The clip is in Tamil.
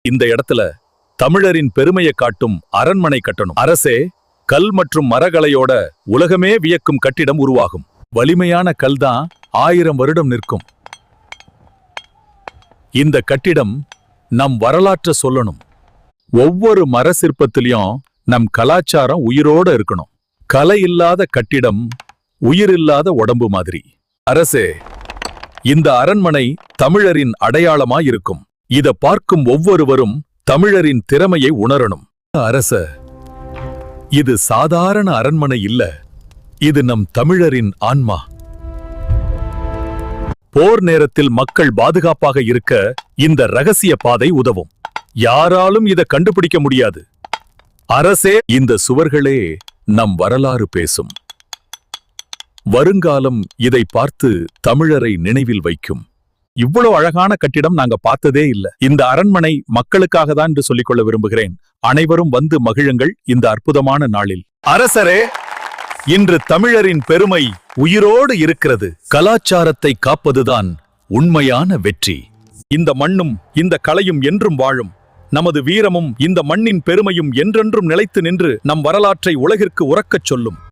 இந்த இடத்துல தமிழரின் பெருமையை காட்டும் அரண்மனை கட்டணும். அரசே, கல் மற்றும் மரகலையோட உலகமே வியக்கும் கட்டிடம் உருவாகும். வலிமையான கல்தான் 1000 வருடம் நிற்கும். இந்த கட்டிடம் நம் வரலாற்றை சொல்லணும். ஒவ்வொரு மர சிற்பத்திலையும் நம் கலாச்சாரம் உயிரோட இருக்கணும். கலை இல்லாத கட்டிடம் உயிரில்லாத உடம்பு மாதிரி. அரசே, இந்த அரண்மனை தமிழரின் அடையாளமா இருக்கும். இத பார்க்கும் ஒவ்வொருவரும் தமிழரின் திறமையை உணரணும். அரச, இது சாதாரண அரண்மனை இல்ல, இது நம் தமிழரின் ஆன்மா. போர் நேரத்தில் மக்கள் பாதுகாப்பாக இருக்க இந்த ரகசிய பாதை உதவும். யாராலும் இதை கண்டுபிடிக்க முடியாது. அரசே, இந்த சுவர்களே நம் வரலாறு பேசும். வருங்காலம் இதை பார்த்து தமிழரை நினைவில் வைக்கும். இவ்வளவு அழகான கட்டிடம் நாங்க பார்த்ததே இல்ல. இந்த அரண்மனை மக்களுக்காக தான் என்று சொல்லிக்கொள்ள விரும்புகிறேன். அனைவரும் வந்து மகிழுங்கள் இந்த அற்புதமான நாளில். அரசரே, இன்று தமிழரின் பெருமை உயிரோடு இருக்கிறது. கலாச்சாரத்தை காப்பதுதான் உண்மையான வெற்றி. இந்த மண்ணும் இந்த கலையும் என்றும் வாழும். நமது வீரமும் இந்த மண்ணின் பெருமையும் என்றென்றும் நிலைத்து நின்று நம் வரலாற்றை உலகிற்கு உறக்கச் சொல்லும்.